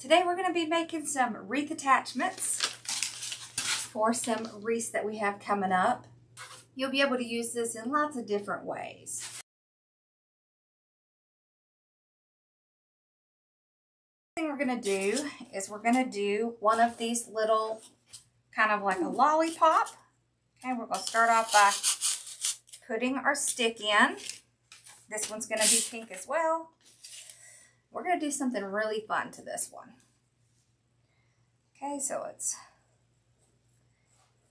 Today we're going to be making some wreath attachments for some wreaths that we have coming up. You'll be able to use this in lots of different ways. The thing we're going to do is we're going to do one of these little, kind of like a lollipop. Okay, we're going to start off by putting our stick in. This one's going to be pink as well. We're going to do something really fun to this one. Okay, so let's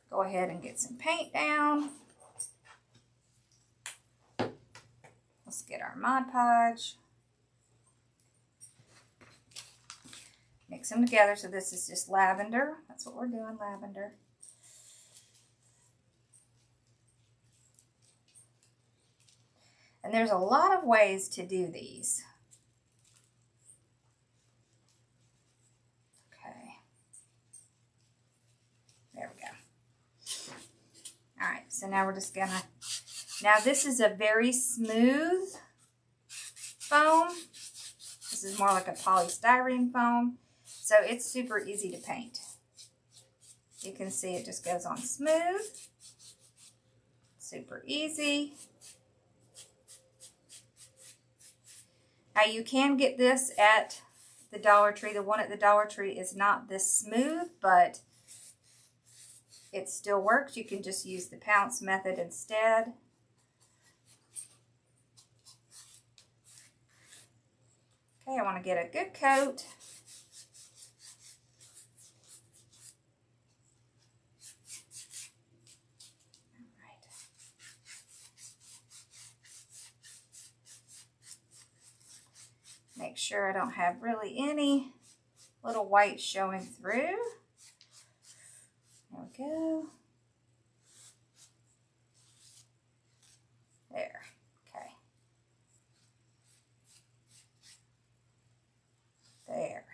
go ahead and get some paint down. Let's get our Mod Podge. Mix them together. So this is just lavender. That's what we're doing, lavender. And there's a lot of ways to do these. There we go. All right, so now we're just gonna, now this is a very smooth foam. This is more like a polystyrene foam. So it's super easy to paint. You can see it just goes on smooth. Super easy. Now you can get this at the Dollar Tree. The one at the Dollar Tree is not this smooth, but it still works. You can just use the pounce method instead. Okay, I want to get a good coat. All right. Make sure I don't have really any little white showing through. There we go. There. Okay. There.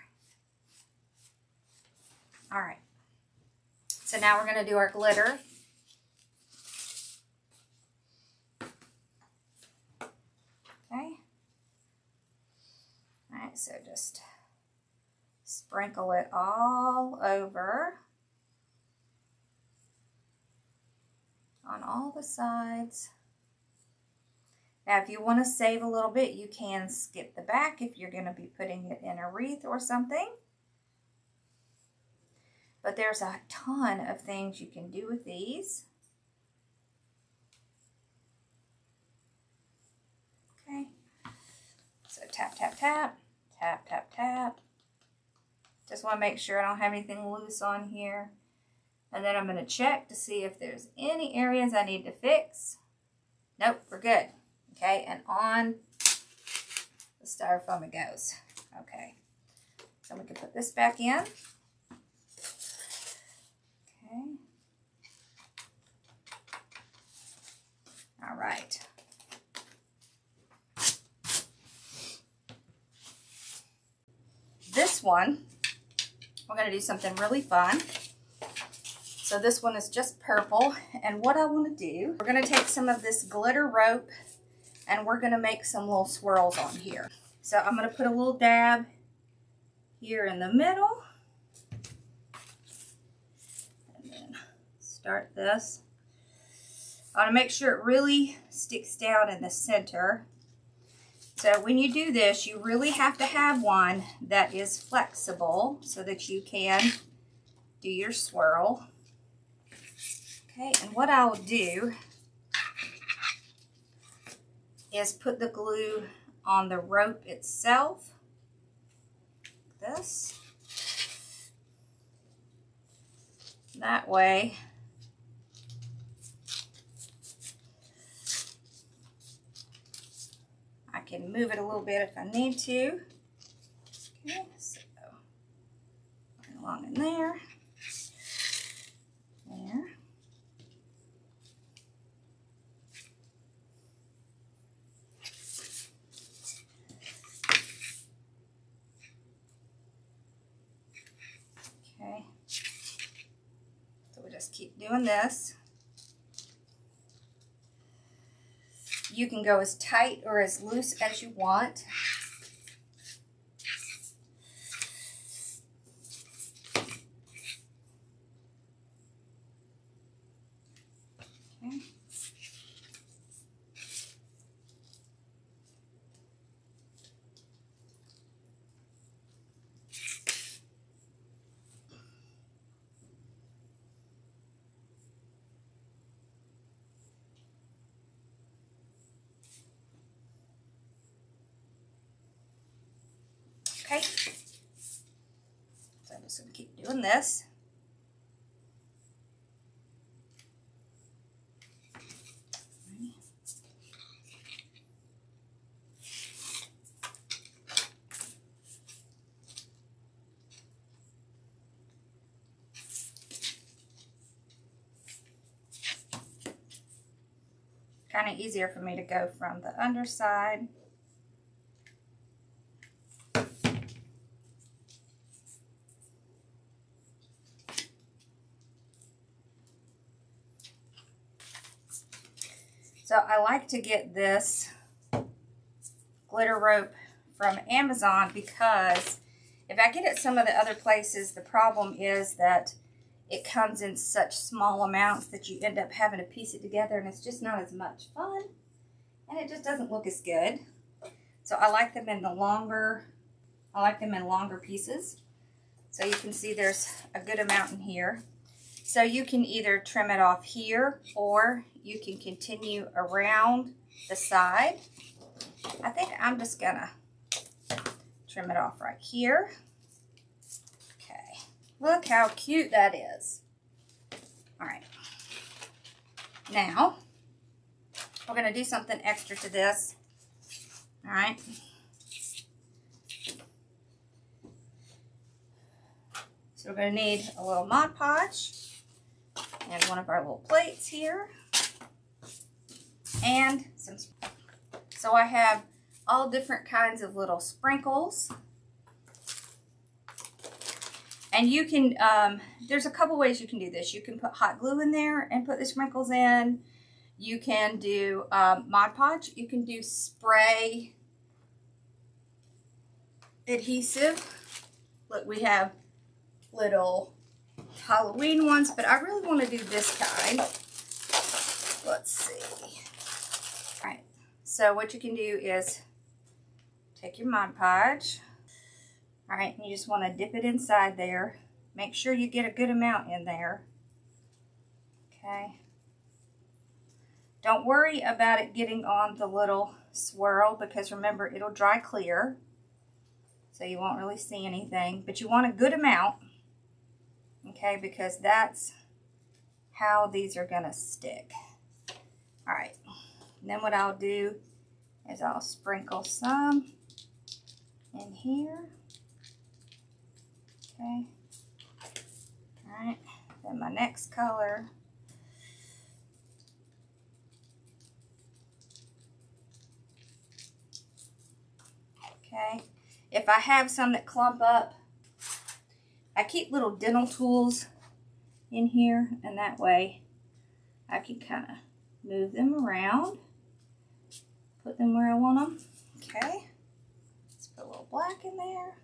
All right. So now we're going to do our glitter. Okay. All right, so just sprinkle it all over. On all the sides. Now if you want to save a little bit, you can skip the back if you're going to be putting it in a wreath or something. But there's a ton of things you can do with these. Okay. So tap, tap, tap, tap, tap, tap. Just want to make sure I don't have anything loose on here. And then I'm going to check to see if there's any areas I need to fix. Nope, we're good. Okay, and on the styrofoam it goes. Okay, so we can put this back in. Okay. All right. This one, we're going to do something really fun. So this one is just purple, and what I want to do, we're going to take some of this glitter rope and we're going to make some little swirls on here. So I'm going to put a little dab here in the middle, and then start this. I want to make sure it really sticks down in the center. So when you do this, you really have to have one that is flexible so that you can do your swirl. Okay, and what I'll do is put the glue on the rope itself, like this. That way, I can move it a little bit if I need to. Okay, so along in there. There. Okay, so we just keep doing this. You can go as tight or as loose as you want. Okay. So I'm just going to keep doing this. Kind of easier for me to go from the underside. So I like to get this glitter rope from Amazon because if I get it some of the other places, the problem is that it comes in such small amounts that you end up having to piece it together, and it's just not as much fun, and it just doesn't look as good. So I like them in the longer, pieces. So you can see there's a good amount in here. So you can either trim it off here, or you can continue around the side. I think I'm just gonna trim it off right here. Okay, look how cute that is. All right, now we're gonna do something extra to this. All right. So we're gonna need a little Mod Podge and one of our little plates here, and some. So I have all different kinds of little sprinkles, and you can, there's a couple ways you can do this. You can put hot glue in there and put the sprinkles in. You can do Mod Podge. You can do spray adhesive. Look, we have little Halloween ones, but I really want to do this kind. Let's see. All right, so what you can do is take your Mod Podge. All right, and you just want to dip it inside there. Make sure you get a good amount in there. Okay. Don't worry about it getting on the little swirl, because remember, it'll dry clear, so you won't really see anything, but you want a good amount. Okay, because that's how these are gonna stick. All right, and then what I'll do is I'll sprinkle some in here. Okay, all right, then my next color. Okay, if I have some that clump up, I keep little dental tools in here, and that way I can kind of move them around, put them where I want them. Okay, let's put a little black in there.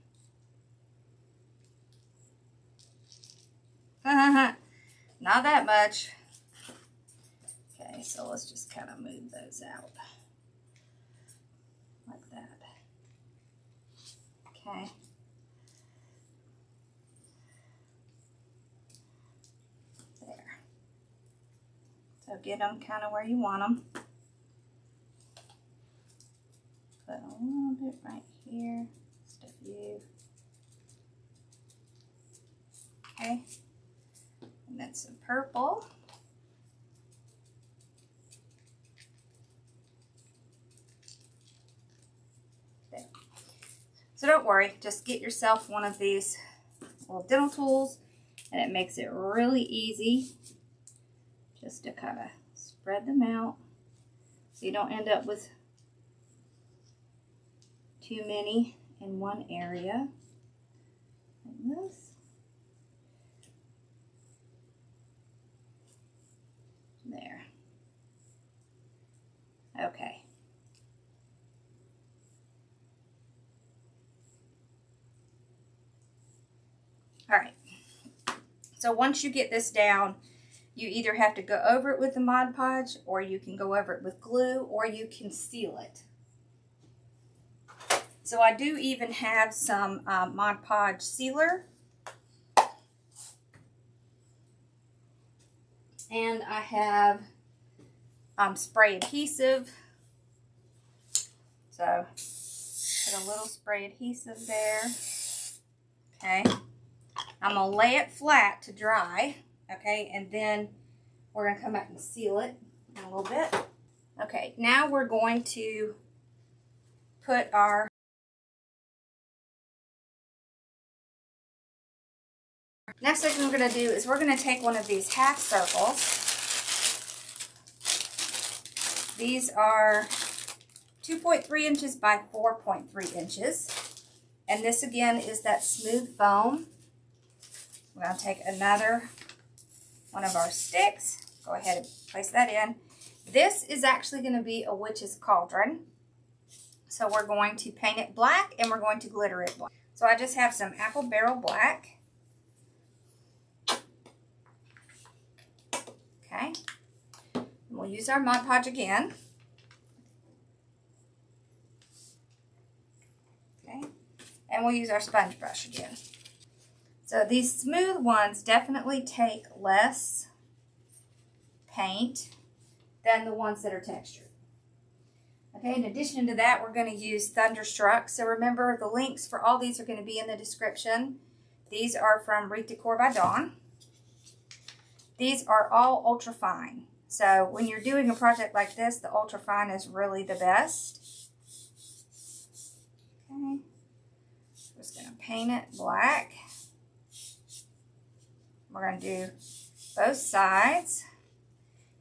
Not that much. Okay, so let's just kind of move those out like that. Okay. There. So get them kind of where you want them. Put a little bit right here. Just a few. Okay. And then some purple. There. So don't worry, just get yourself one of these little dental tools, and it makes it really easy just to kind of spread them out so you don't end up with too many in one area, like this. There. Okay. All right. So once you get this down, you either have to go over it with the Mod Podge, or you can go over it with glue, or you can seal it. So I do even have some Mod Podge sealer. And I have spray adhesive. So Put a little spray adhesive there. Okay. I'm going to lay it flat to dry. Okay, and then we're going to come back and seal it in a little bit. Okay, now we're going to put our next thing we're going to do is we're going to take one of these half circles. These are 2.3 inches by 4.3 inches. And this again is that smooth foam. We're going to take another one of our sticks. Go ahead and place that in. This is actually going to be a witch's cauldron. So we're going to paint it black and we're going to glitter it black. So I just have some apple barrel black. Okay. And we'll use our Mod Podge again. Okay. And we'll use our sponge brush again. So these smooth ones definitely take less paint than the ones that are textured. Okay, in addition to that, we're going to use Thunderstruck. So remember, the links for all these are going to be in the description. These are from Wreath Decor by Dawn. These are all ultra fine. So when you're doing a project like this, the ultra fine is really the best. Okay, just going to paint it black. We're going to do both sides.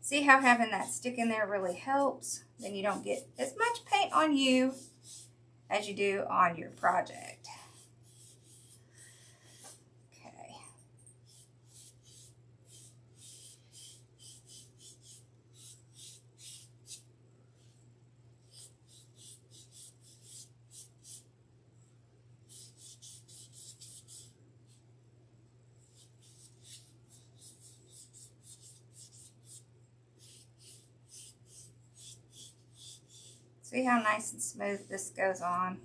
See how having that stick in there really helps? Then you don't get as much paint on you as you do on your project. Okay. See how nice and smooth this goes on?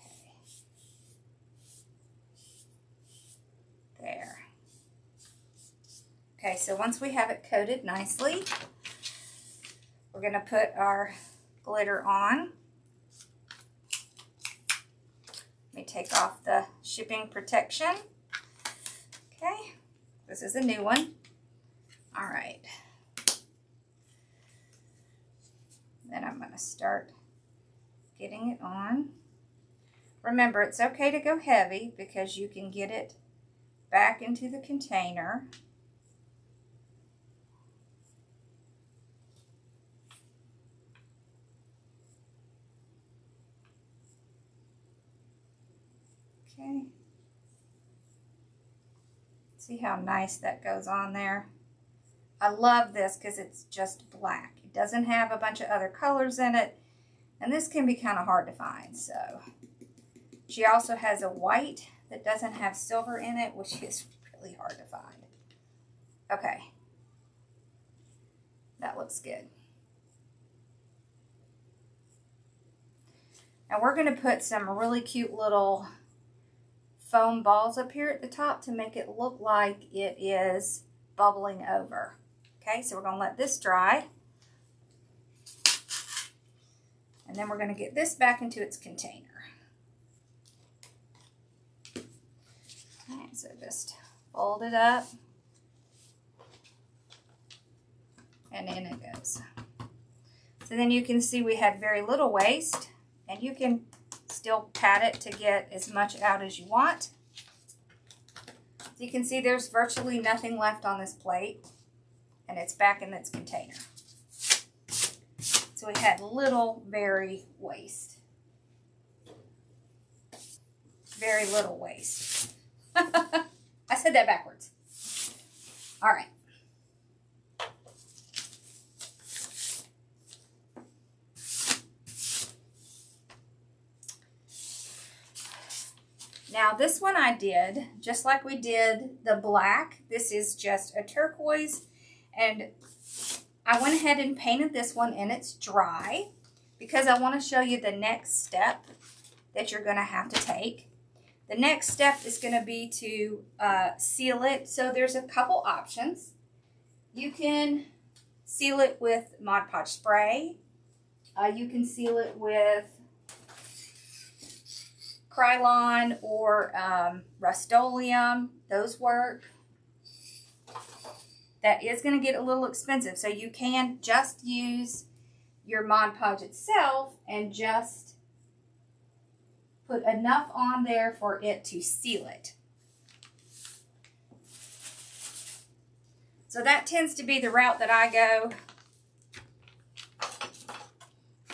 Okay. There. Okay, so once we have it coated nicely, we're going to put our glitter on. Let me take off the shipping protection. Okay, this is a new one. All right. Then I'm going to start getting it on. Remember, it's okay to go heavy because you can get it back into the container. Okay. See how nice that goes on there? I love this because it's just black. It doesn't have a bunch of other colors in it, and this can be kind of hard to find. So she also has a white that doesn't have silver in it, which is really hard to find. Okay, that looks good. Now we're going to put some really cute little foam balls up here at the top to make it look like it is bubbling over. Okay, so we're going to let this dry. And then we're going to get this back into its container. Okay, so just fold it up. And in it goes. So then you can see we had very little waste. And you can still pat it to get as much out as you want. So you can see there's virtually nothing left on this plate. And it's back in its container. So we had little, very waste. Very little waste. I said that backwards. All right. Now this one I did, just like we did the black. This is just a turquoise. And I went ahead and painted this one and it's dry because I want to show you the next step that you're going to have to take. The next step is going to be to seal it. So there's a couple options. You can seal it with Mod Podge spray. You can seal it with Krylon or Rust-Oleum. Those work. That is going to get a little expensive, so you can just use your Mod Podge itself and just put enough on there for it to seal it. So that tends to be the route that I go.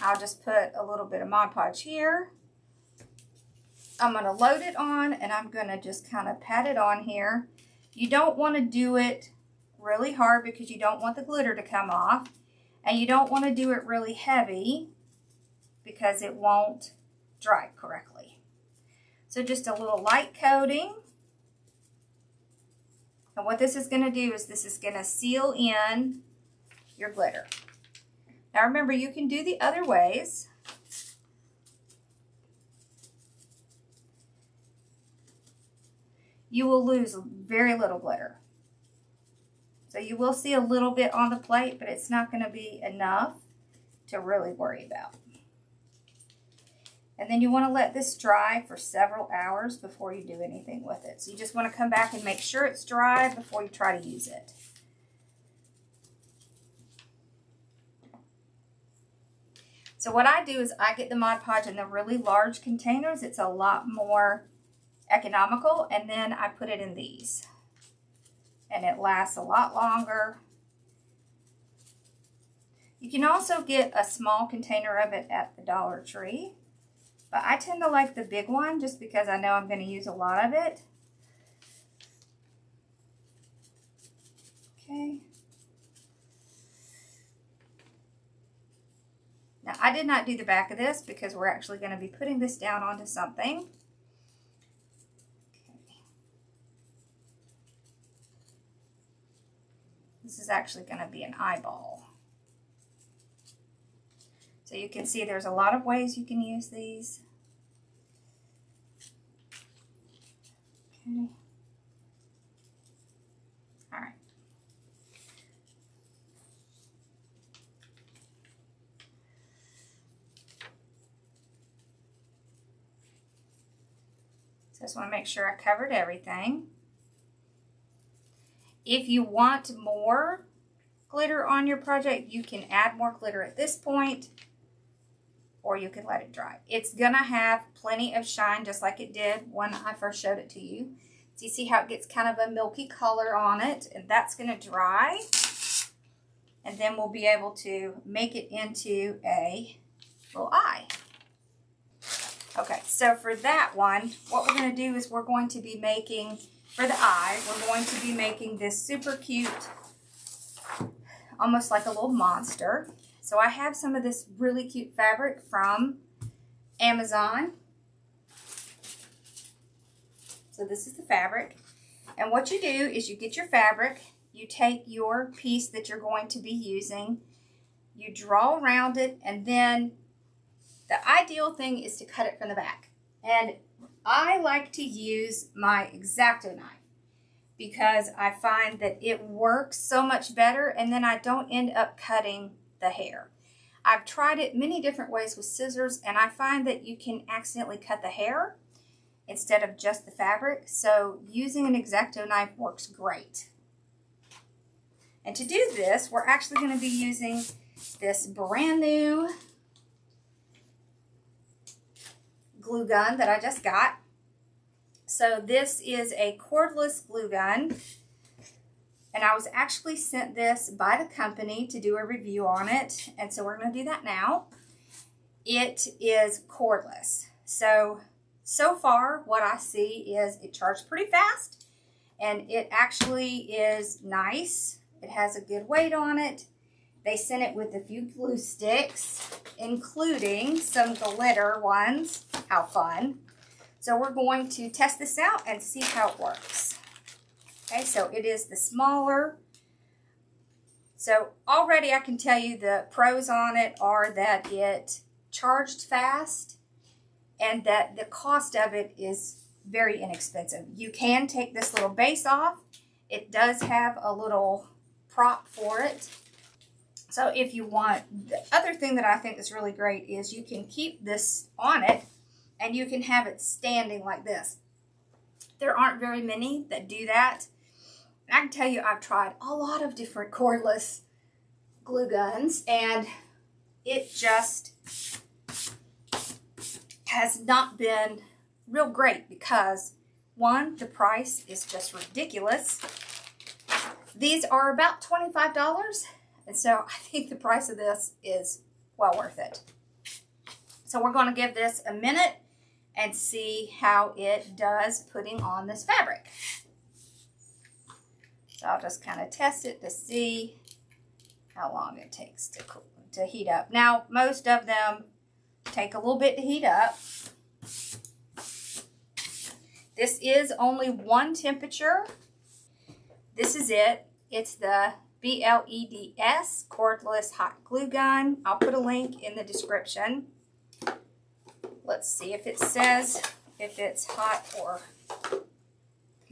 I'll just put a little bit of Mod Podge here. I'm going to load it on, and I'm going to just kind of pat it on here. You don't want to do it really hard because you don't want the glitter to come off, and you don't want to do it really heavy because it won't dry correctly. So just a little light coating, and what this is going to do is this is going to seal in your glitter. Now remember, you can do the other ways. You will lose very little glitter. So you will see a little bit on the plate, but it's not going to be enough to really worry about. And then you want to let this dry for several hours before you do anything with it. So you just want to come back and make sure it's dry before you try to use it. So what I do is I get the Mod Podge in the really large containers. It's a lot more economical, and then I put it in these. And it lasts a lot longer. You can also get a small container of it at the Dollar Tree, but I tend to like the big one just because I know I'm going to use a lot of it. Okay. Now I did not do the back of this because we're actually going to be putting this down onto something. This is actually going to be an eyeball. So you can see there's a lot of ways you can use these. Okay. All right. So I just want to make sure I covered everything. If you want more glitter on your project, you can add more glitter at this point, or you can let it dry. It's gonna have plenty of shine just like it did when I first showed it to you. So you see how it gets kind of a milky color on it, and that's gonna dry. And then we'll be able to make it into a little eye. Okay, so for that one, what we're gonna do is we're going to be making, for the eye, we're going to be making this super cute, almost like a little monster. So I have some of this really cute fabric from Amazon. So this is the fabric. And what you do is you get your fabric, you take your piece that you're going to be using, you draw around it, and then the ideal thing is to cut it from the back. And I like to use my X-Acto knife because I find that it works so much better, and then I don't end up cutting the hair. I've tried it many different ways with scissors, and I find that you can accidentally cut the hair instead of just the fabric. So using an X-Acto knife works great. And to do this, we're actually going to be using this brand new glue gun that I just got. So this is a cordless glue gun, and I was actually sent this by the company to do a review on it, and so we're going to do that now. It is cordless. So far what I see is it charges pretty fast, and it actually is nice. It has a good weight on it. They sent it with a few glue sticks, including some glitter ones. How fun. So we're going to test this out and see how it works. Okay, so it is the smaller. So already I can tell you the pros on it are that it charged fast and that the cost of it is very inexpensive. You can take this little base off. It does have a little prop for it. So if you want, the other thing that I think is really great is you can keep this on it and you can have it standing like this. There aren't very many that do that. And I can tell you, I've tried a lot of different cordless glue guns, and it just has not been real great because, one, the price is just ridiculous. These are about $25, and so I think the price of this is well worth it. So we're going to give this a minute and see how it does putting on this fabric. So I'll just kind of test it to see how long it takes to heat up. Now, most of them take a little bit to heat up. This is only one temperature. This is it. It's the BLEDS Cordless Hot Glue Gun. I'll put a link in the description. Let's see if it says if it's hot or...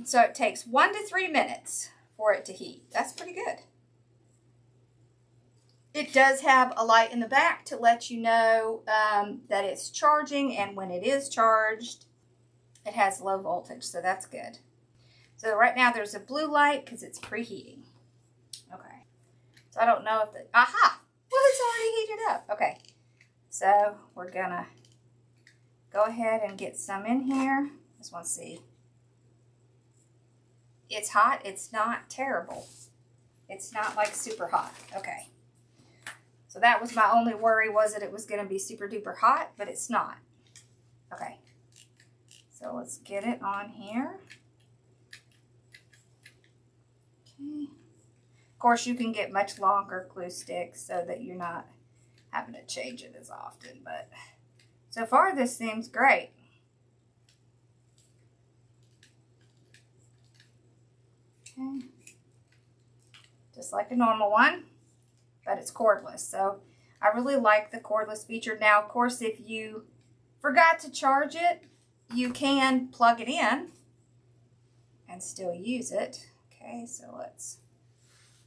So it takes 1 to 3 minutes for it to heat. That's pretty good. It does have a light in the back to let you know that it's charging, and when it is charged, it has low voltage, so that's good. So right now there's a blue light because it's preheating. Okay. So I don't know if the... Aha! Well, it's already heated up. Okay. So we're gonna go ahead and get some in here. Just want to see. It's hot. It's not terrible. It's not like super hot. Okay. So that was my only worry, was that it was going to be super duper hot, but it's not. Okay. So let's get it on here. Okay. Of course, you can get much longer glue sticks so that you're not having to change it as often, but so far this seems great. Okay. Just like a normal one, but it's cordless. So I really like the cordless feature. Now, of course, if you forgot to charge it, you can plug it in and still use it. Okay, so let's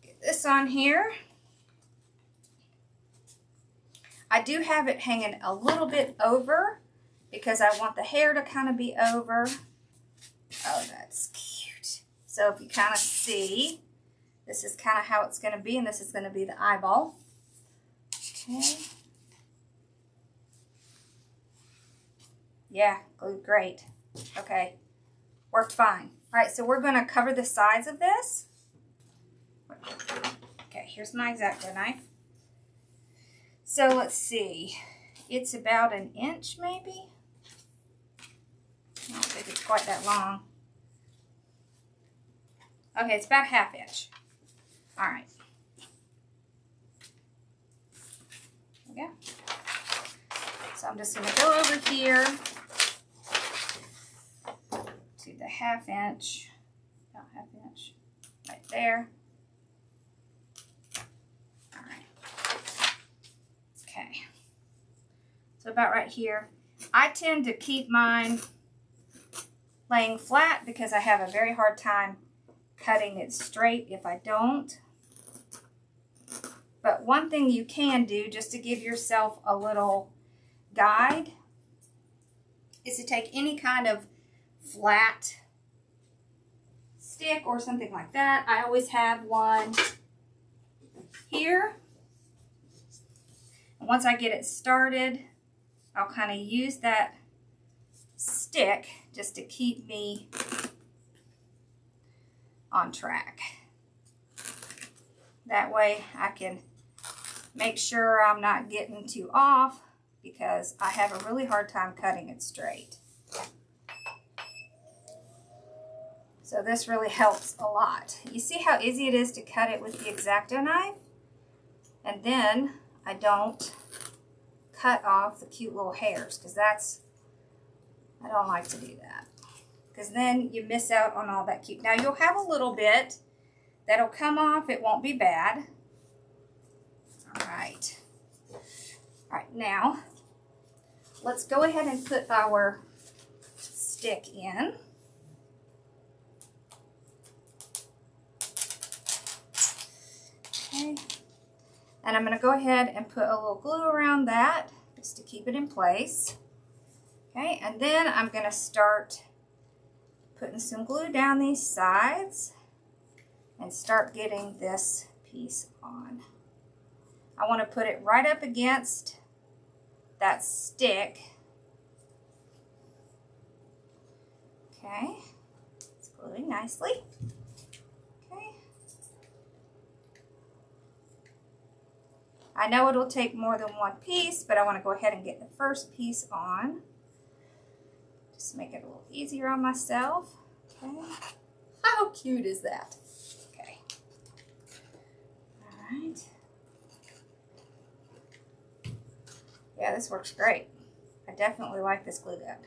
get this on here. I do have it hanging a little bit over because I want the hair to kind of be over. Oh, that's cute. So if you kind of see, this is kind of how it's going to be, and this is going to be the eyeball. Okay. Yeah, glued great. Okay, worked fine. All right, so we're going to cover the sides of this. Okay, here's my X-Acto knife. So let's see. It's about 1 inch, maybe. I don't think it's quite that long. Okay, it's about 1/2 inch. All right. There we go. So I'm just going to go over here to the 1/2 inch, about 1/2 inch, right there. All right. Okay. So about right here. I tend to keep mine laying flat because I have a very hard time cutting it straight if I don't. But one thing you can do, just to give yourself a little guide, is to take any kind of flat stick or something like that. I always have one here. And once I get it started, I'll kind of use that stick just to keep me on track. That way I can make sure I'm not getting too off, because I have a really hard time cutting it straight. So this really helps a lot. You see how easy it is to cut it with the X-Acto knife? And then I don't cut off the cute little hairs, because I don't like to do that. Because then you miss out on all that cute. Now you'll have a little bit that'll come off. It won't be bad. All right. All right, now let's go ahead and put our stick in. Okay. And I'm going to go ahead and put a little glue around that just to keep it in place. Okay, and then I'm going to start putting some glue down these sides and start getting this piece on. I want to put it right up against that stick. Okay, it's gluing nicely. Okay. I know it'll take more than one piece, but I want to go ahead and get the first piece on. Just make it a little easier on myself. Okay. How cute is that? Okay. All right. Yeah, this works great. I definitely like this glue gun.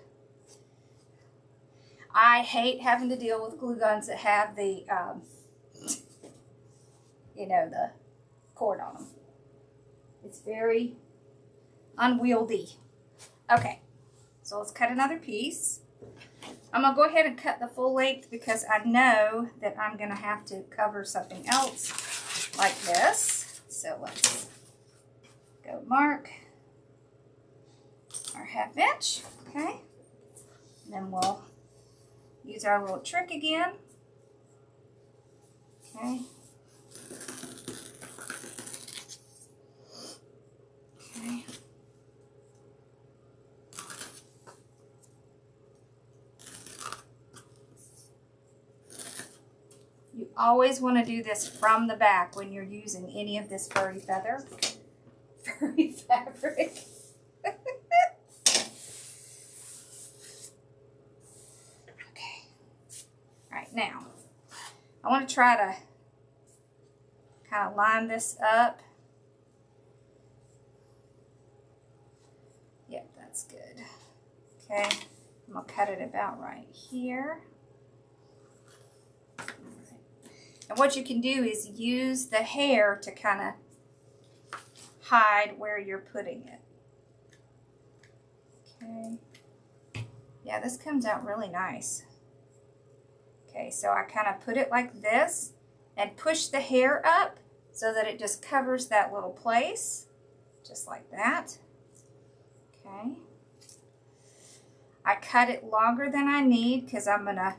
I hate having to deal with glue guns that have the, you know, the cord on them. It's very unwieldy. Okay, so let's cut another piece. I'm going to go ahead and cut the full length because I know that I'm going to have to cover something else like this. So let's go mark our 1/2 inch, okay? And then we'll use our little trick again, okay? Okay. You always want to do this from the back when you're using any of this furry fabric. Okay. All right, now I want to try to kind of line this up. Yep, that's good. Okay, I'm going to cut it about right here. All right. And what you can do is use the hair to kind of hide where you're putting it. Okay. Yeah, this comes out really nice. Okay, so I kind of put it like this and push the hair up so that it just covers that little place, just like that. Okay. I cut it longer than I need because I'm going to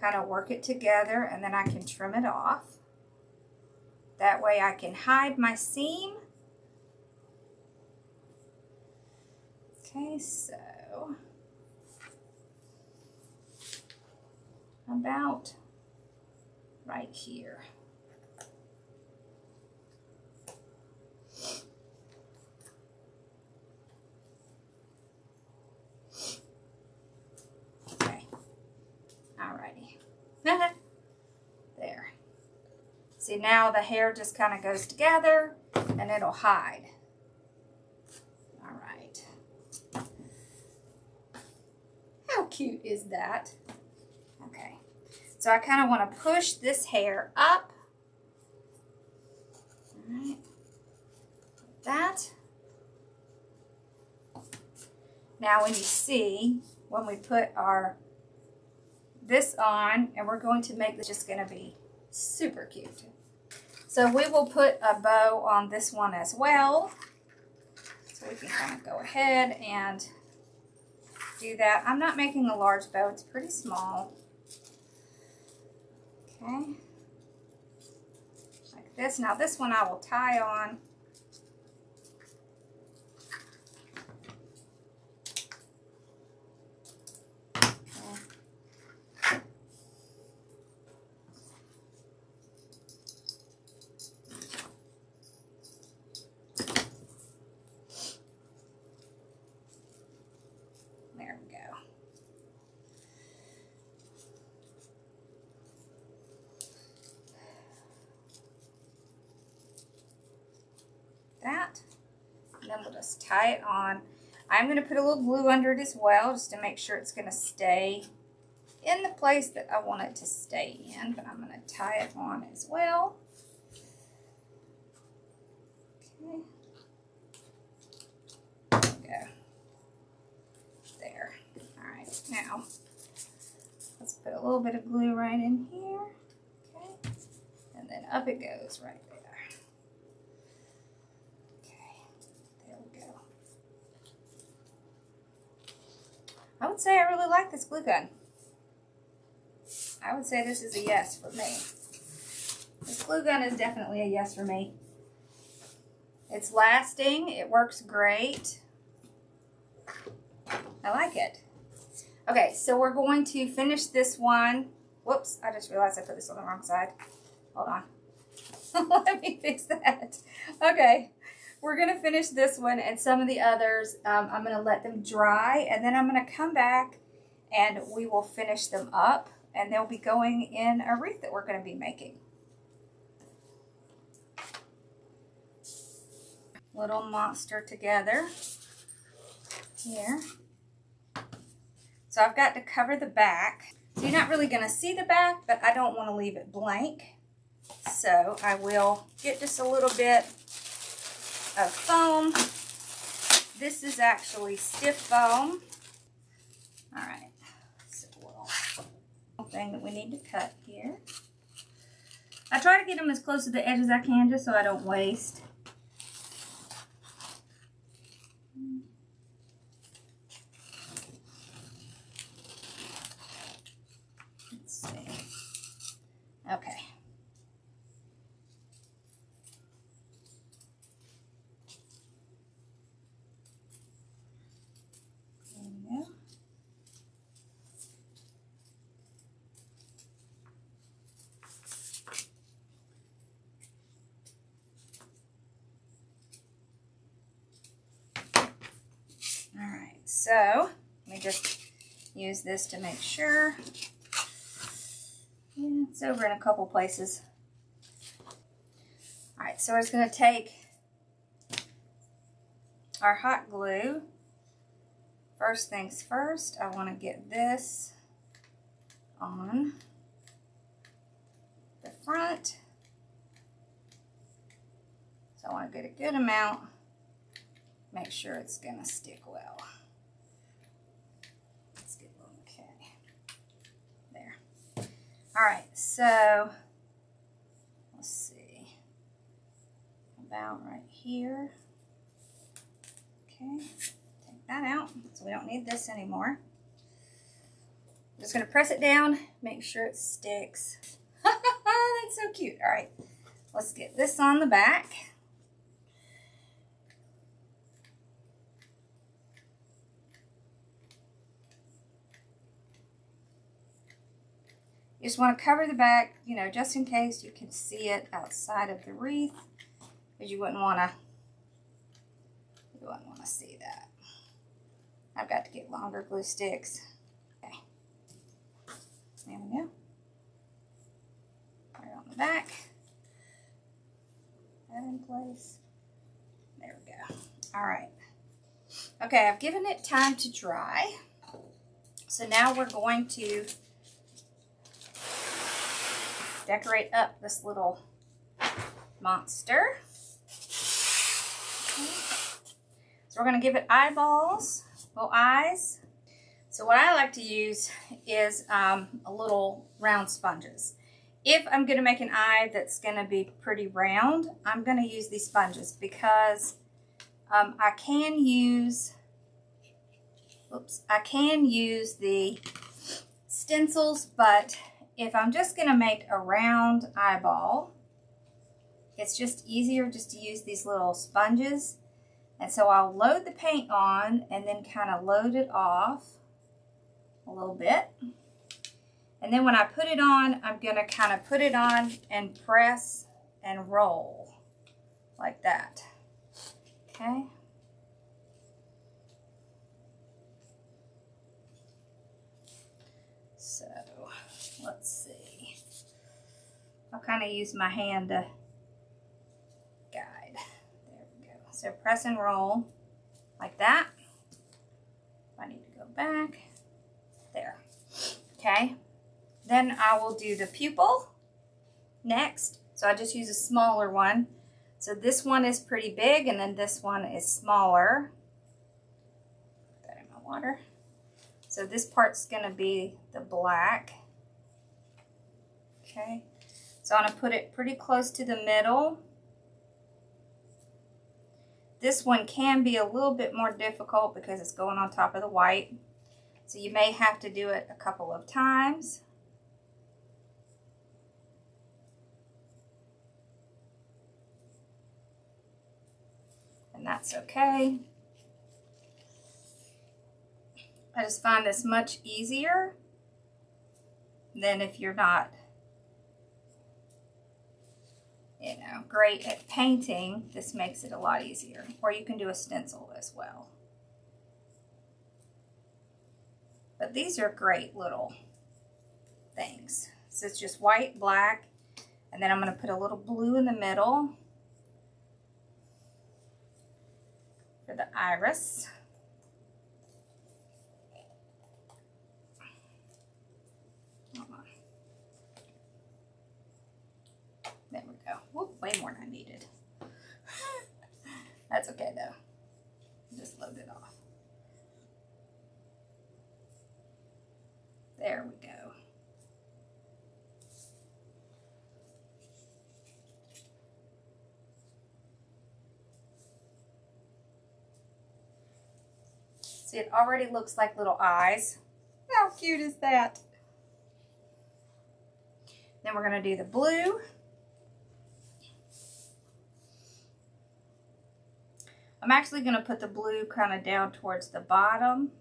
kind of work it together and then I can trim it off. That way I can hide my seam. Okay, so about right here. Okay, alrighty. There. See, now the hair just kind of goes together and it'll hide. Alright. How cute is that? Okay. So I kind of want to push this hair up. Alright. Like that. Now when you see, when we put this on, and we're going to make this just going to be super cute. So we will put a bow on this one as well. So we can kind of go ahead and do that. I'm not making a large bow, it's pretty small. Okay. Like this. Now this one I will tie on. There we go. That. And then we'll just tie it on. I'm going to put a little glue under it as well, just to make sure it's going to stay in the place that I want it to stay in. But I'm going to tie it on as well. Okay. There we go. There. Alright, now let's put a little bit of glue right in here. Okay. And then up it goes right there. Okay. There we go. I would say I really like this glue gun. I would say this is a yes for me. This glue gun is definitely a yes for me. It's lasting. It works great. I like it. Okay, so we're going to finish this one. Whoops, I just realized I put this on the wrong side. Hold on. Let me fix that. Okay, we're going to finish this one and some of the others. I'm going to let them dry, and then I'm going to come back and we will finish them up, and they'll be going in a wreath that we're going to be making. Little monster together here. So I've got to cover the back. So you're not really going to see the back, but I don't want to leave it blank. So I will get just a little bit of foam. This is actually stiff foam. All right. So one thing that we need to cut here. I try to get them as close to the edge as I can just so I don't waste. Let's see. Okay. Alright, so let me just use this to make sure. Yeah, it's over in a couple places. Alright, so we're just going to take our hot glue. First things first, I want to get this on the front. So I want to get a good amount. Make sure it's going to stick well. Let's get okay. There. Alright, so let's see. About right here. Okay. Take that out. So we don't need this anymore. I'm just going to press it down. Make sure it sticks. That's so cute. Alright. Let's get this on the back. You just want to cover the back, you know, just in case you can see it outside of the wreath, because you wouldn't want to see that. I've got to get longer glue sticks. Okay, there we go. Right on the back. That in place. There we go. All right. Okay, I've given it time to dry. So now we're going to decorate up this little monster. Okay. So we're going to give it eyeballs, little eyes. So what I like to use is a little round sponges. If I'm going to make an eye that's going to be pretty round, I'm going to use these sponges because I can use the stencils, but if I'm just going to make a round eyeball, it's just easier just to use these little sponges. And so I'll load the paint on and then kind of load it off a little bit. And then when I put it on, I'm going to kind of put it on and press and roll like that. Okay. So let's see. I'll kind of use my hand to guide. There we go. So press and roll like that. I need to go back. There. Okay. Then I will do the pupil next. So I just use a smaller one. So this one is pretty big and then this one is smaller. Put that in my water. So this part's going to be the black. Okay, so I'm going to put it pretty close to the middle. This one can be a little bit more difficult because it's going on top of the white. So you may have to do it a couple of times. And that's okay. I just find this much easier than if you're not, you know, great at painting. This makes it a lot easier. Or you can do a stencil as well. But these are great little things. So it's just white, black, and then I'm going to put a little blue in the middle for the iris. There we go. Whoop, way more than I needed. That's okay though. Just load it off. There we go. See, it already looks like little eyes. How cute is that? Then we're going to do the blue. I'm actually going to put the blue kind of down towards the bottom.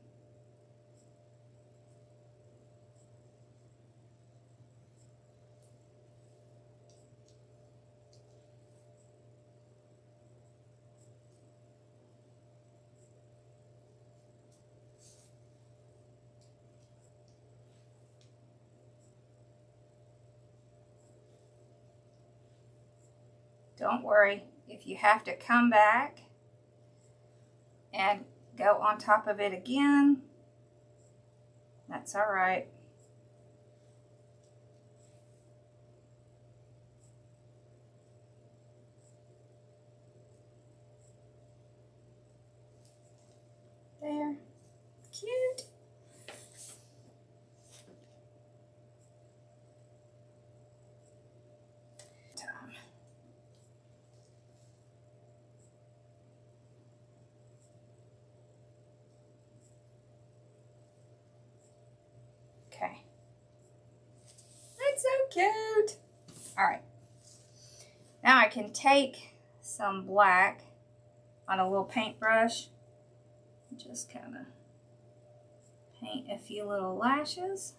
Don't worry, if you have to come back and go on top of it again, that's all right. There, cute. Okay. That's so cute. All right. Now I can take some black on a little paintbrush and just kind of paint a few little lashes.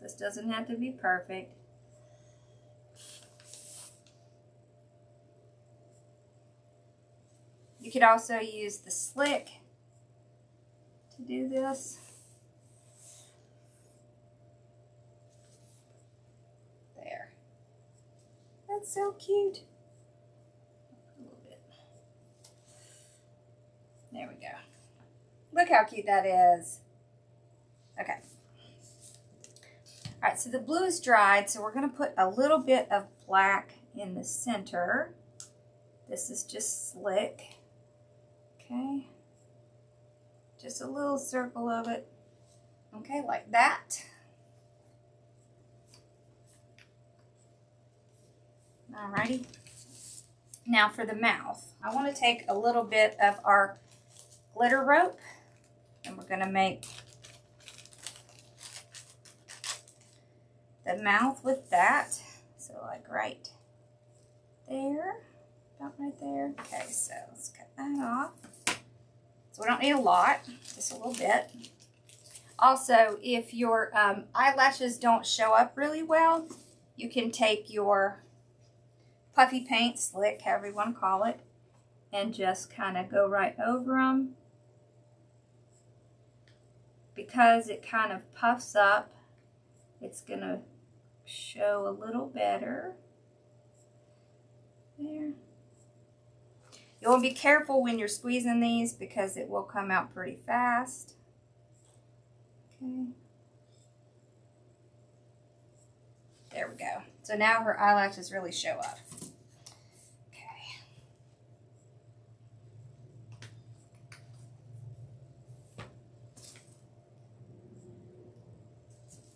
This doesn't have to be perfect. You could also use the slick to do this. There. That's so cute. A little bit. There we go. Look how cute that is. Okay. All right, so the blue is dried, so we're going to put a little bit of black in the center. This is just slick. Okay. Just a little circle of it. Okay, like that. Alrighty. Now for the mouth. I want to take a little bit of our glitter rope and we're going to make the mouth with that. So like right there. About right there. Okay, so let's cut that off. So we don't need a lot, just a little bit. Also, if your eyelashes don't show up really well, you can take your puffy paint, slick, however you want to call it, and just kind of go right over them. Because it kind of puffs up, it's going to show a little better. There. You want to be careful when you're squeezing these because it will come out pretty fast. Okay. There we go. So now her eyelashes really show up. Okay.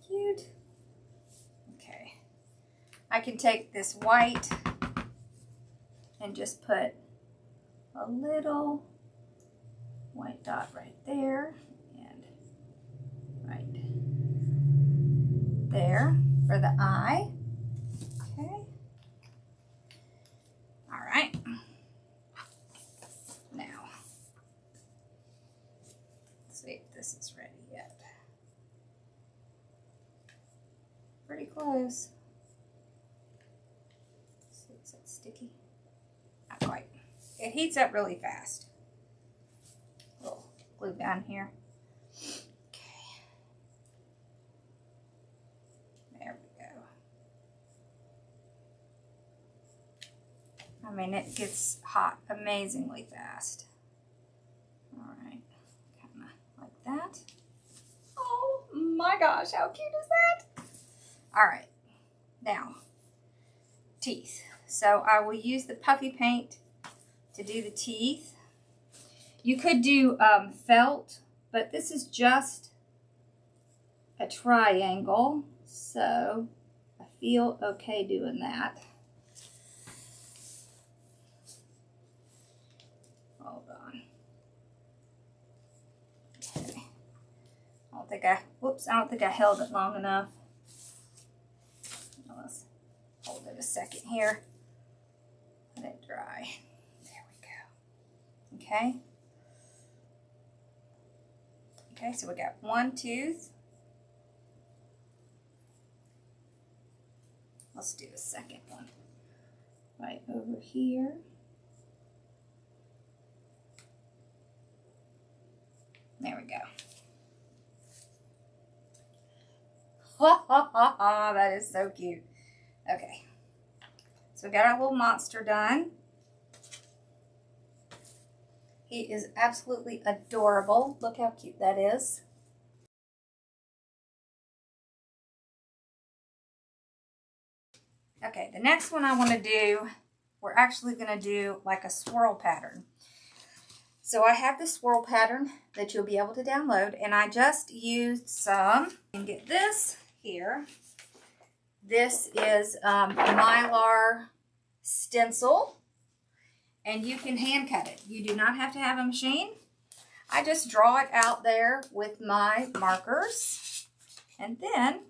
Cute. Okay. I can take this white and just put a little white dot right there and right there for the eye. Okay. All right. Now, let's see if this is ready yet. Pretty close. Let's see, is that sticky? Not quite. It heats up really fast. A little glue down here. Okay. There we go. I mean, it gets hot amazingly fast. All right, kind of like that. Oh my gosh, how cute is that? All right, now, teeth. So I will use the puffy paint to do the teeth. You could do felt, but this is just a triangle, so I feel okay doing that. Hold on. Okay. I don't think I held it long enough. Let's hold it a second here. Let it dry. There we go. Okay. Okay, so we got one tooth. Let's do a second one. Right over here. There we go. Ha ha ha ha, that is so cute. Okay, so we got our little monster done. He is absolutely adorable. Look how cute that is. Okay, the next one I want to do, we're actually going to do like a swirl pattern. So I have the swirl pattern that you'll be able to download, and I just used some, and get this here. This is Mylar stencil, and you can hand cut it. You do not have to have a machine. I just draw it out there with my markers, and then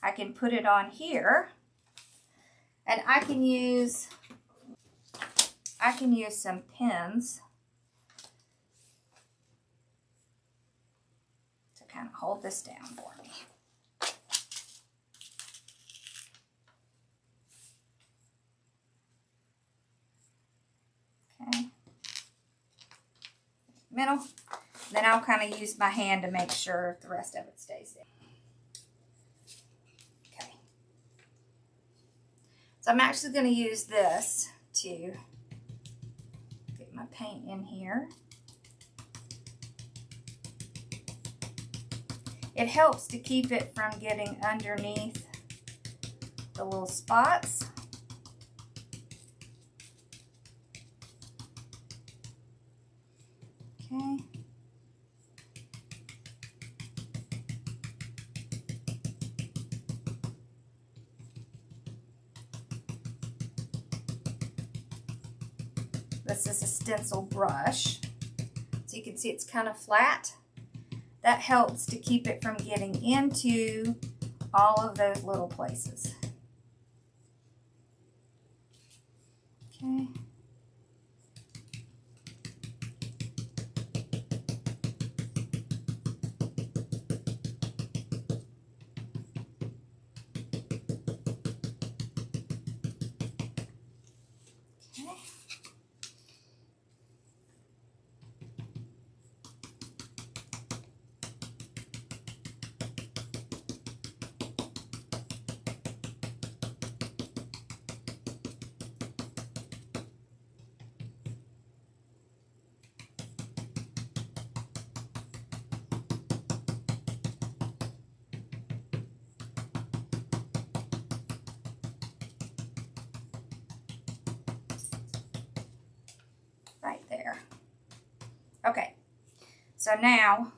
I can put it on here, and I can use some pins to kind of hold this down for me. Okay. Middle. Then I'll kind of use my hand to make sure the rest of it stays there. Okay. So I'm actually going to use this to get my paint in here. It helps to keep it from getting underneath the little spots. Okay. This is a stencil brush. So you can see it's kind of flat. That helps to keep it from getting into all of those little places. Okay. Right there. Okay, so now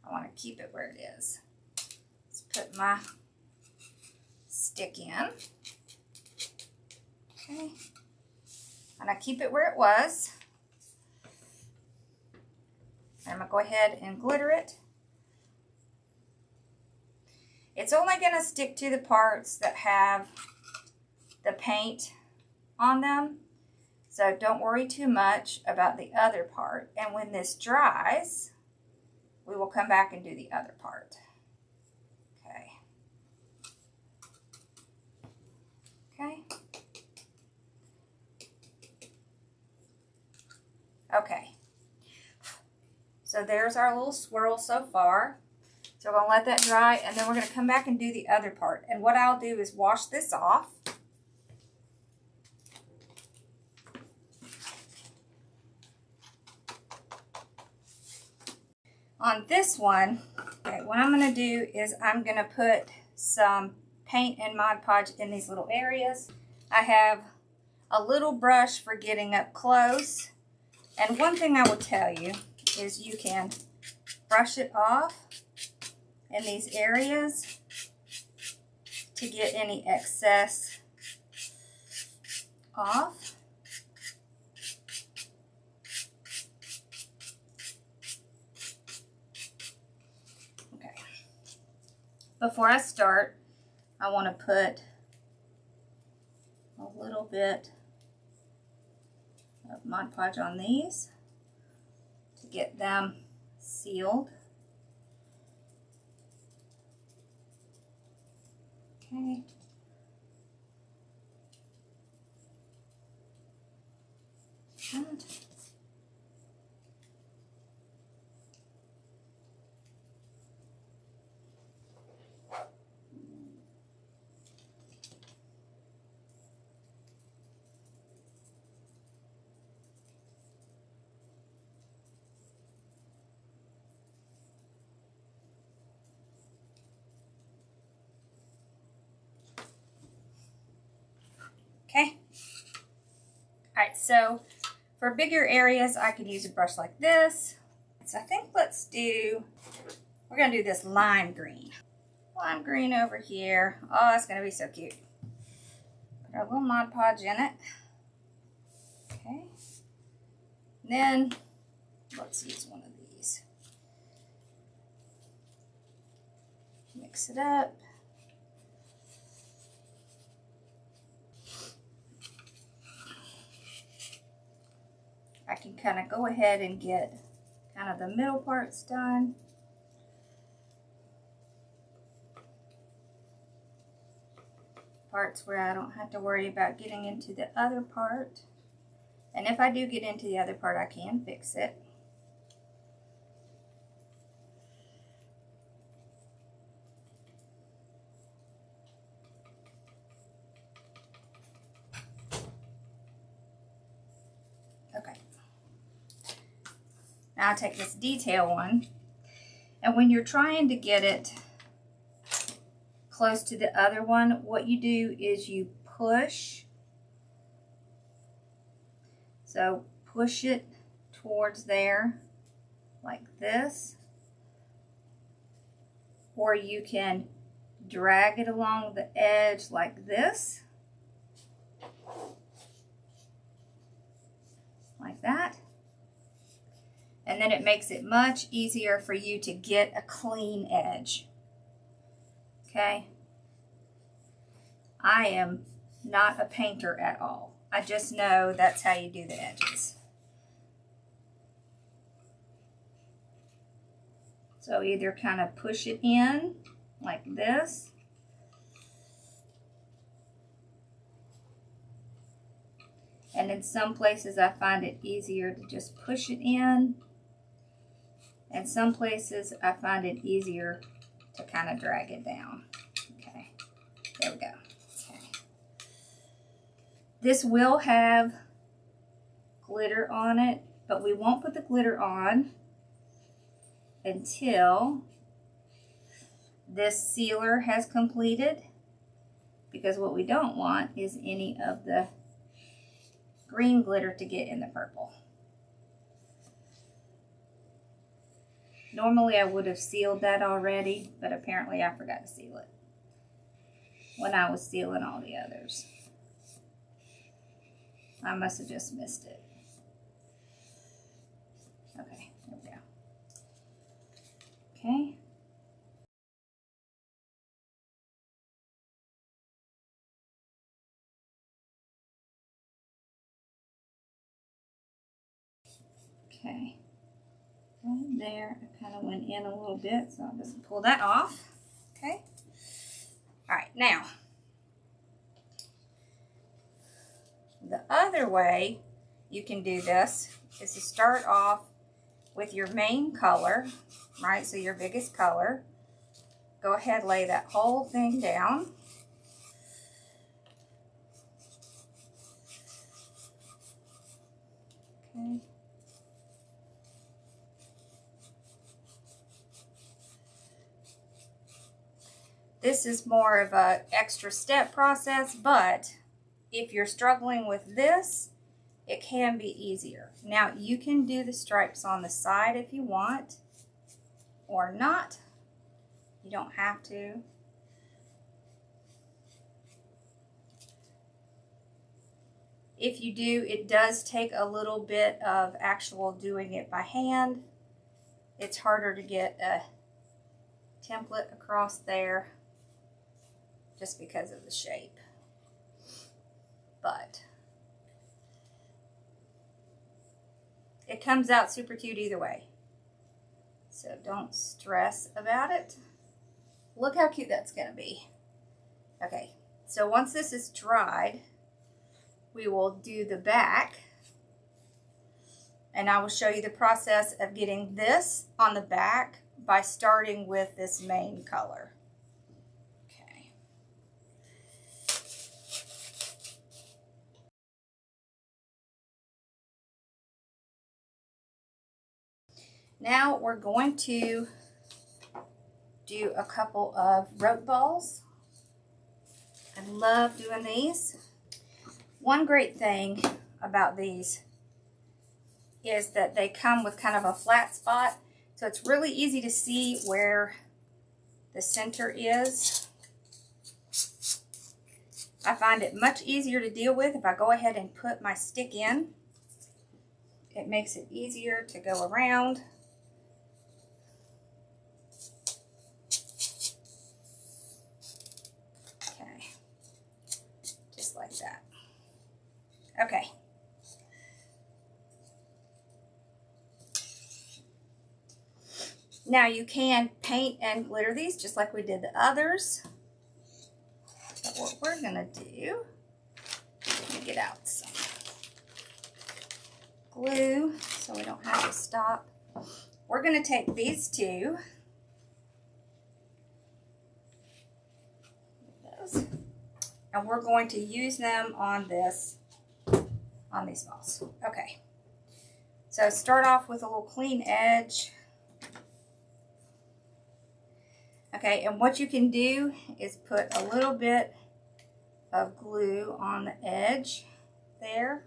I want to keep it where it is. Let's put my stick in. Okay. And I keep it where it was. I'm going to go ahead and glitter it. It's only going to stick to the parts that have the paint on them. So don't worry too much about the other part. And when this dries, we will come back and do the other part. Okay. Okay. Okay. So there's our little swirl so far. So we're going to let that dry, and then we're going to come back and do the other part. And what I'll do is wash this off. On this one, okay, what I'm going to do is I'm going to put some paint and Mod Podge in these little areas. I have a little brush for getting up close. And one thing I will tell you is you can brush it off in these areas to get any excess off. Okay. Before I start, I want to put a little bit of Mod Podge on these to get them sealed. Okay. Good. Okay. Alright, so for bigger areas, I could use a brush like this. So I think we're going to do this lime green. Lime green over here. Oh, it's going to be so cute. Put our little Mod Podge in it. Okay. And then, let's use one of these. Mix it up. I can kind of go ahead and get kind of the middle parts done. Parts where I don't have to worry about getting into the other part. And if I do get into the other part, I can fix it. Okay. Now I'll take this detail one, and when you're trying to get it close to the other one, what you do is you push. So push it towards there like this, or you can drag it along the edge like this, like that. And then it makes it much easier for you to get a clean edge. Okay? I am not a painter at all. I just know that's how you do the edges. So either kind of push it in like this, and in some places I find it easier to just push it in, and some places I find it easier to kind of drag it down. Okay, there we go. Okay. This will have glitter on it, but we won't put the glitter on until this sealer has completed, because what we don't want is any of the green glitter to get in the purple. Normally I would have sealed that already, but apparently I forgot to seal it when I was sealing all the others. I must have just missed it. Okay, there we go. Okay. Okay. Right there, it kind of went in a little bit, so I'll just pull that off. Okay. All right, now, the other way you can do this is to start off with your main color, right? So your biggest color. Go ahead, lay that whole thing down. Okay. This is more of a extra step process, but if you're struggling with this, it can be easier. Now, you can do the stripes on the side if you want, or not. You don't have to. If you do, it does take a little bit of actual doing it by hand. It's harder to get a template across there just because of the shape. But it comes out super cute either way. So don't stress about it. Look how cute that's gonna be. Okay, so once this is dried, we will do the back. And I will show you the process of getting this on the back by starting with this main color. Okay. Now we're going to do a couple of rope balls. I love doing these. One great thing about these is that they come with kind of a flat spot, so it's really easy to see where the center is. I find it much easier to deal with if I go ahead and put my stick in. It makes it easier to go around. Okay, just like that. Okay. Now you can paint and glitter these just like we did the others. But what we're gonna do, let me get out some glue so we don't have to stop. We're gonna take these two, those, and we're going to use them on these balls. Okay, so start off with a little clean edge. Okay, and what you can do is put a little bit of glue on the edge there.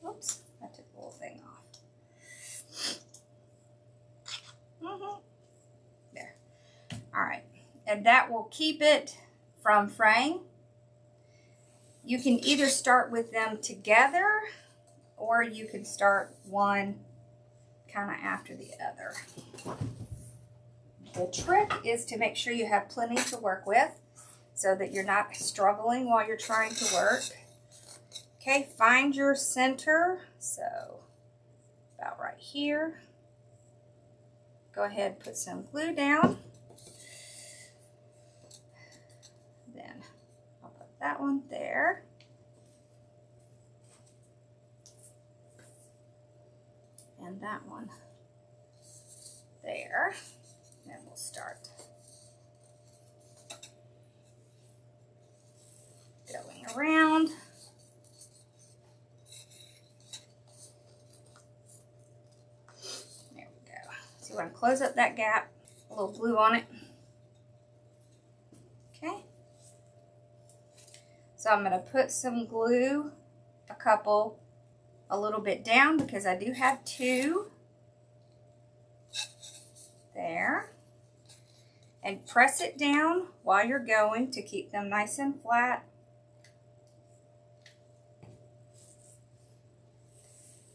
Whoops, I took the little thing off. There. All right, and that will keep it from fraying. You can either start with them together, or you can start one kind of after the other. The trick is to make sure you have plenty to work with so that you're not struggling while you're trying to work. Okay, find your center. So about right here. Go ahead and put some glue down. Then I'll put that one there. And that one there. And we'll start going around. There we go. So we're going to close up that gap, a little glue on it. Okay. So I'm going to put some glue, a little bit down because I do have two. There. And press it down while you're going to keep them nice and flat.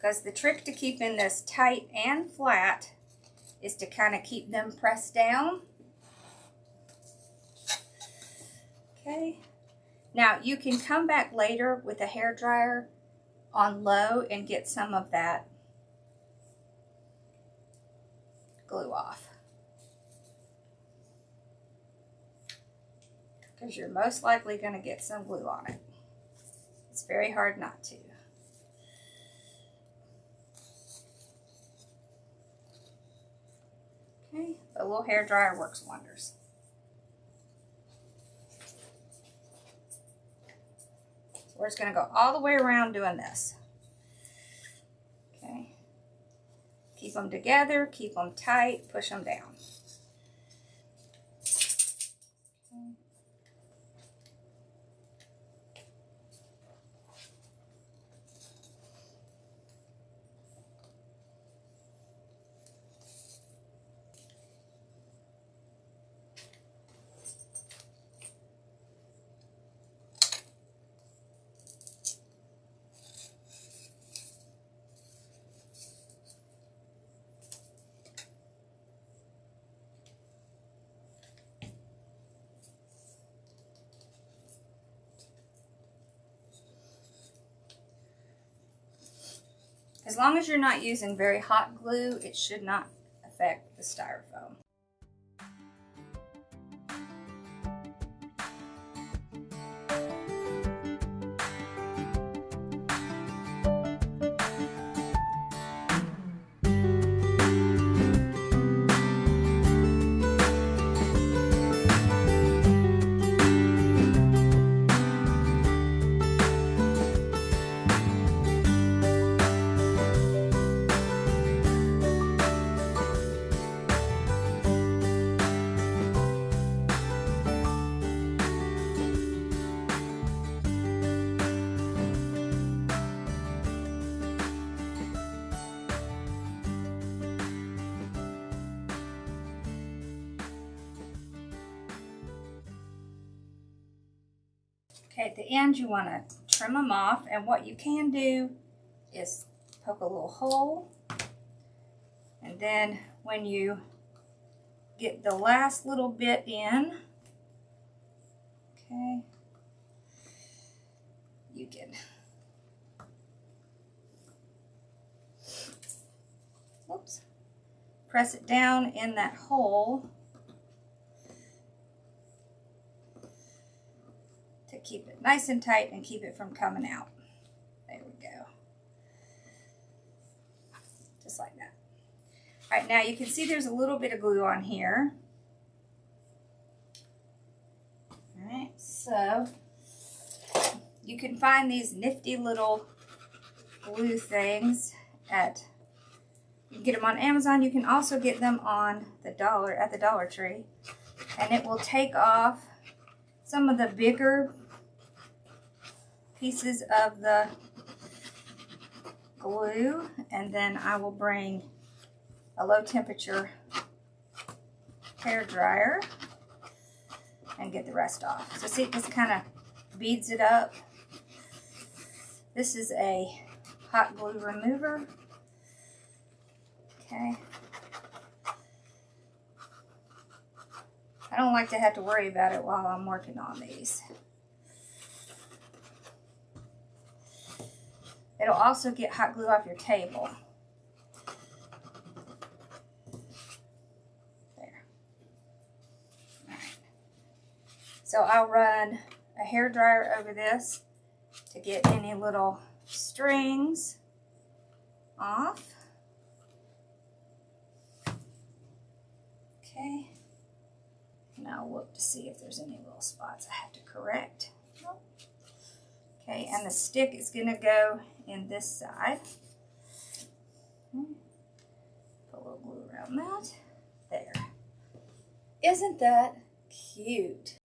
because the trick to keeping this tight and flat is to kind of keep them pressed down. Okay. Now you can come back later with a hairdryer on low and get some of that glue off, because you're most likely going to get some glue on it. It's very hard not to. Okay, the little hairdryer works wonders. So we're just going to go all the way around doing this. Okay. Keep them together, keep them tight, push them down. Okay. As long as you're not using very hot glue, it should not affect the styrofoam. Okay, at the end you want to trim them off, and what you can do is poke a little hole, and then when you get the last little bit in, okay, you can press it down in that hole to keep it nice and tight and keep it from coming out. There we go. Just like that. All right, now you can see there's a little bit of glue on here. All right, so you can find these nifty little glue things at, you can get them on Amazon. You can also get them on the at the Dollar Tree, and it will take off some of the bigger pieces of the glue, and then I will bring a low temperature hair dryer and get the rest off. So see, it just kind of beads it up. This is a hot glue remover. Okay. I don't like to have to worry about it while I'm working on these. It'll also get hot glue off your table. There. All right. So I'll run a hair dryer over this to get any little strings off. Okay. Now I'll look to see if there's any little spots I have to correct. Nope. Okay, and the stick is going to go in this side. Put a little glue around that. There. Isn't that cute?